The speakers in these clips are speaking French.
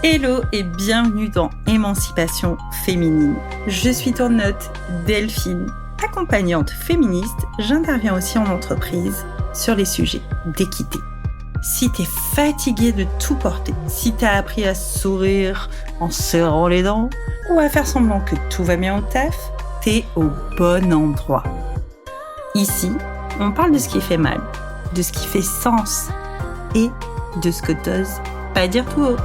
Hello et bienvenue dans Émancipation féminine. Je suis ton hôte Delphine. Accompagnante féministe, j'interviens aussi en entreprise sur les sujets d'équité. Si t'es fatigué de tout porter, si t'as appris à sourire en serrant les dents ou à faire semblant que tout va bien au taf, t'es au bon endroit. Ici, on parle de ce qui fait mal, de ce qui fait sens et de ce que t'oses pas dire tout haut.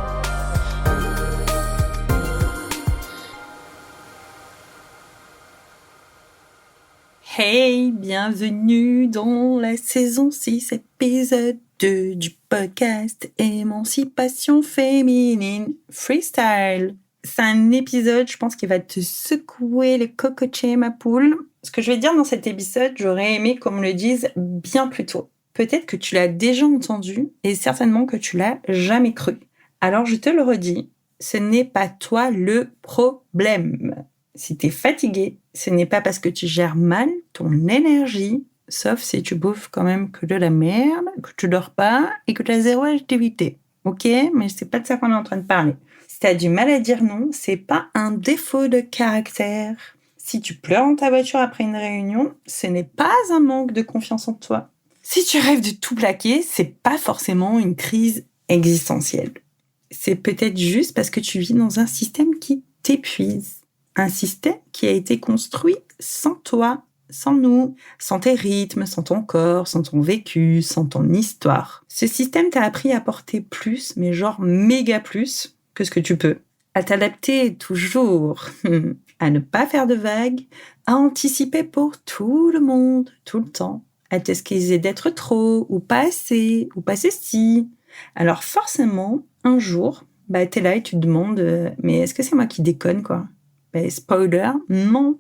Hey, bienvenue dans la saison 6, épisode 2 du podcast Émancipation féminine freestyle. C'est un épisode, je pense, qui va te secouer le cocotier, ma poule. Ce que je vais dire dans cet épisode, j'aurais aimé qu'on me le dise bien plus tôt. Peut-être que tu l'as déjà entendu et certainement que tu l'as jamais cru. Alors je te le redis, ce n'est pas toi le problème. Si t'es fatigué, ce n'est pas parce que tu gères mal ton énergie, sauf si tu bouffes quand même que de la merde, que tu dors pas et que tu as zéro activité. Ok? Mais c'est pas de ça qu'on est en train de parler. Si t'as du mal à dire non, c'est pas un défaut de caractère. Si tu pleures dans ta voiture après une réunion, ce n'est pas un manque de confiance en toi. Si tu rêves de tout plaquer, c'est pas forcément une crise existentielle. C'est peut-être juste parce que tu vis dans un système qui t'épuise. Un système qui a été construit sans toi, sans nous, sans tes rythmes, sans ton corps, sans ton vécu, sans ton histoire. Ce système t'a appris à porter plus, mais genre méga plus, que ce que tu peux. À t'adapter toujours, à ne pas faire de vagues, à anticiper pour tout le monde, tout le temps, à t'excuser d'être trop, ou pas assez, ou pas ceci. Alors forcément, un jour, t'es là et tu te demandes mais est-ce que c'est moi qui déconne, quoi? Spoiler, non,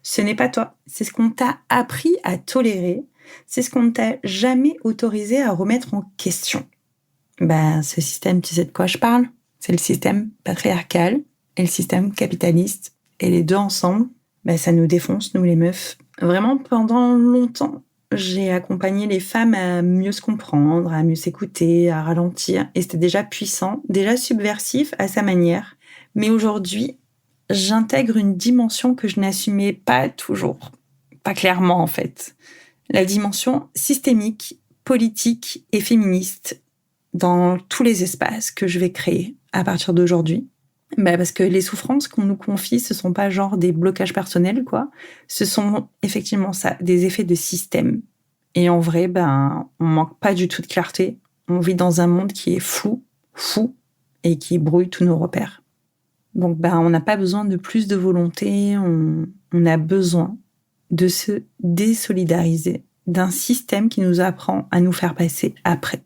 ce n'est pas toi. C'est ce qu'on t'a appris à tolérer. C'est ce qu'on ne t'a jamais autorisé à remettre en question. Ce système, tu sais de quoi je parle? C'est le système patriarcal et le système capitaliste. Et les deux ensemble, ça nous défonce, nous les meufs. Vraiment, pendant longtemps, j'ai accompagné les femmes à mieux se comprendre, à mieux s'écouter, à ralentir. Et c'était déjà puissant, déjà subversif à sa manière. Mais aujourd'hui, j'intègre une dimension que je n'assumais pas toujours, pas clairement en fait. La dimension systémique, politique et féministe dans tous les espaces que je vais créer à partir d'aujourd'hui. Parce que les souffrances qu'on nous confie, ce sont pas genre des blocages personnels, quoi. Ce sont effectivement ça, des effets de système. Et en vrai, on manque pas du tout de clarté. On vit dans un monde qui est fou, et qui brouille tous nos repères. Donc, on n'a pas besoin de plus de volonté, on a besoin de se désolidariser d'un système qui nous apprend à nous faire passer après.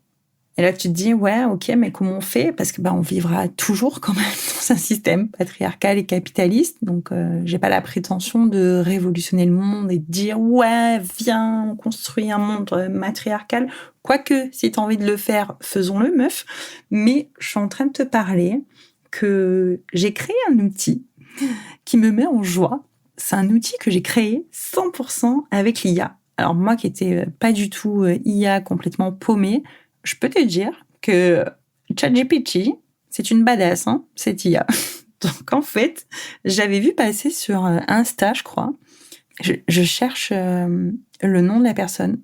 Et là, tu te dis, ouais, ok, mais comment on fait? Parce que on vivra toujours quand même dans un système patriarcal et capitaliste. Donc, j'ai pas la prétention de révolutionner le monde et de dire, ouais, viens, on construit un monde matriarcal. Quoique, si t'as envie de le faire, faisons-le, meuf. Mais je suis en train de te parler que j'ai créé un outil qui me met en joie. C'est un outil que j'ai créé 100% avec l'IA. Alors moi qui étais pas du tout IA, complètement paumée, je peux te dire que ChatGPT, c'est une badass, cette IA. Donc en fait, j'avais vu passer sur Insta, je crois, je cherche le nom de la personne.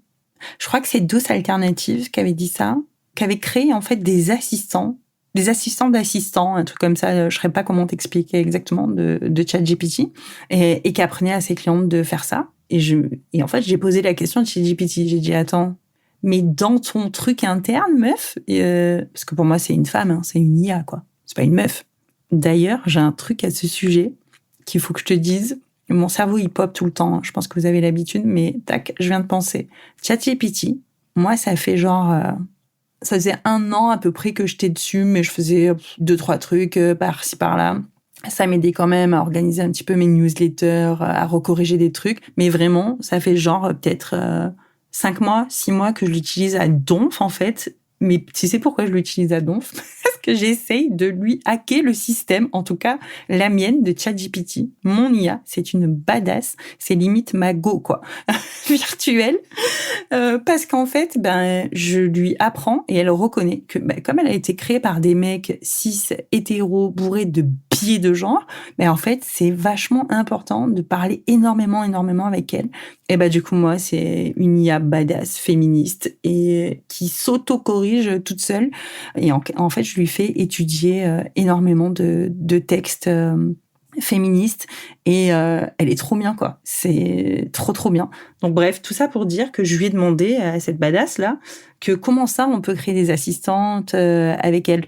Je crois que c'est Dos Alternatives qui avait dit ça, qui avait créé en fait des assistants d'assistants, un truc comme ça, je ne saurais pas comment t'expliquer exactement, de ChatGPT, et qui apprenait à ses clientes de faire ça. Et en fait, j'ai posé la question à ChatGPT, j'ai dit, attends, mais dans ton truc interne, meuf, parce que pour moi, c'est une femme, c'est une IA, quoi. C'est pas une meuf. D'ailleurs, j'ai un truc à ce sujet qu'il faut que je te dise. Mon cerveau, il pop tout le temps. Je pense que vous avez l'habitude, mais tac, je viens de penser. ChatGPT, moi, ça fait genre... ça faisait 1 an à peu près que j'étais dessus, mais je faisais 2-3 trucs par-ci, par-là. Ça m'aidait quand même à organiser un petit peu mes newsletters, à recorriger des trucs. Mais vraiment, ça fait genre peut-être 5 mois, 6 mois que je l'utilise à donf, en fait. Mais tu sais pourquoi je l'utilise à donf? Parce que j'essaye de lui hacker le système, en tout cas la mienne de ChatGPT. Mon IA, c'est une badass. C'est limite ma go, quoi. Virtuelle. Parce qu'en fait, je lui apprends et elle reconnaît que comme elle a été créée par des mecs cis, hétéros, bourrés de biais de genre, en fait, c'est vachement important de parler énormément avec elle. Et du coup, moi, c'est une IA badass, féministe et qui s'auto-corrige toute seule. Et en fait, je lui fais étudier énormément de textes féministe et elle est trop bien, quoi. C'est trop bien. Donc bref, tout ça pour dire que je lui ai demandé à cette badass là que comment ça on peut créer des assistantes avec elle.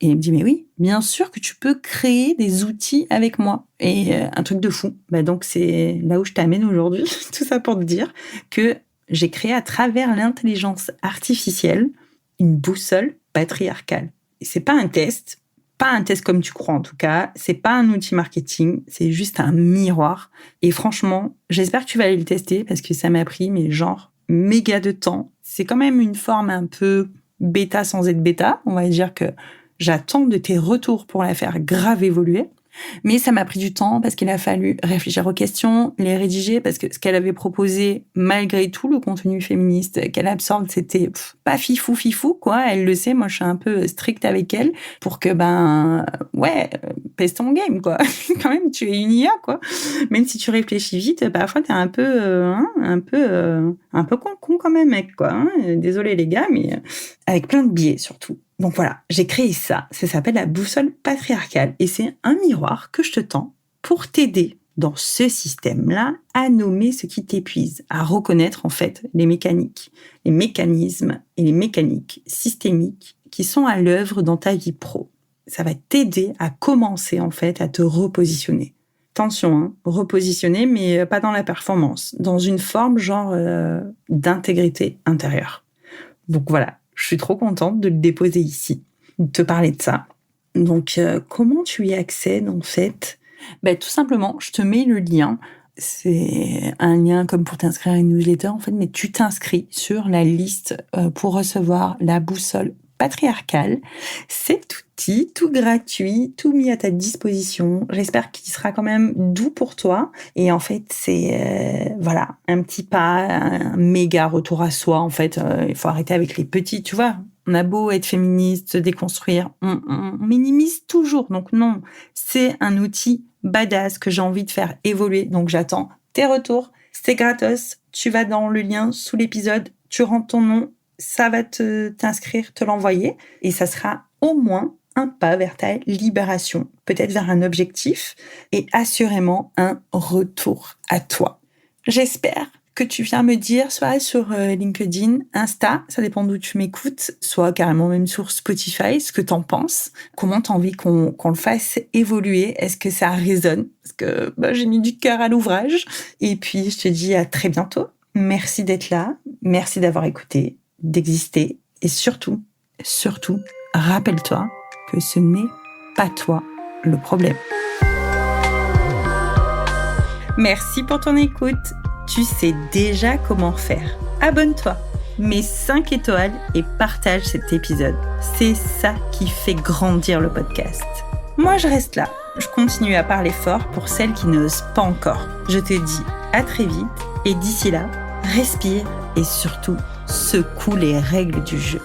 Et elle me dit mais oui, bien sûr que tu peux créer des outils avec moi. Et un truc de fou. Donc c'est là où je t'amène aujourd'hui. Tout ça pour te dire que j'ai créé à travers l'intelligence artificielle une boussole patriarcale. Et c'est pas un test. Pas un test comme tu crois en tout cas, c'est pas un outil marketing, c'est juste un miroir. Et franchement, j'espère que tu vas aller le tester parce que ça m'a pris méga de temps. C'est quand même une forme un peu bêta sans être bêta. On va dire que j'attends de tes retours pour la faire grave évoluer. Mais ça m'a pris du temps parce qu'il a fallu réfléchir aux questions, les rédiger, parce que ce qu'elle avait proposé, malgré tout le contenu féministe qu'elle absorbe, c'était pas fifou, quoi. Elle le sait, moi je suis un peu stricte avec elle pour que, pèse ton game, quoi. Quand même, tu es une IA, quoi. Même si tu réfléchis vite, parfois t'es un peu con quand même, mec, quoi. Désolé les gars, mais avec plein de biais surtout. Donc voilà, j'ai créé ça s'appelle la boussole patriarcale et c'est un miroir que je te tends pour t'aider dans ce système-là à nommer ce qui t'épuise, à reconnaître en fait les mécaniques, les mécanismes et les mécaniques systémiques qui sont à l'œuvre dans ta vie pro. Ça va t'aider à commencer en fait à te repositionner. Attention, repositionner, mais pas dans la performance, dans une forme d'intégrité intérieure. Donc voilà. Je suis trop contente de le déposer ici, de te parler de ça. Donc, comment tu y accèdes, en fait ? Tout simplement, je te mets le lien. C'est un lien comme pour t'inscrire à une newsletter, en fait, mais tu t'inscris sur la liste pour recevoir la boussole patriarcale. Cet outil, tout gratuit, tout mis à ta disposition. J'espère qu'il sera quand même doux pour toi. Et en fait, c'est un petit pas, un méga retour à soi. En fait, il faut arrêter avec les petits, tu vois. On a beau être féministe, se déconstruire, on minimise toujours. Donc non, c'est un outil badass que j'ai envie de faire évoluer. Donc j'attends tes retours. C'est gratos. Tu vas dans le lien sous l'épisode, tu rentres ton nom, ça va t'inscrire, te l'envoyer et ça sera au moins un pas vers ta libération, peut-être vers un objectif et assurément un retour à toi. J'espère que tu viens me dire, soit sur LinkedIn, Insta, ça dépend d'où tu m'écoutes, soit carrément même sur Spotify, ce que t'en penses, comment t'as envie qu'on le fasse évoluer, est-ce que ça résonne, parce que j'ai mis du cœur à l'ouvrage, et puis je te dis à très bientôt. Merci d'être là, merci d'avoir écouté, d'exister, et surtout, rappelle-toi que ce n'est pas toi le problème. Merci pour ton écoute. Tu sais déjà comment faire. Abonne-toi, mets 5 étoiles et partage cet épisode. C'est ça qui fait grandir le podcast. Moi, je reste là. Je continue à parler fort pour celles qui n'osent pas encore. Je te dis à très vite et d'ici là, respire et surtout secoue les règles du jeu.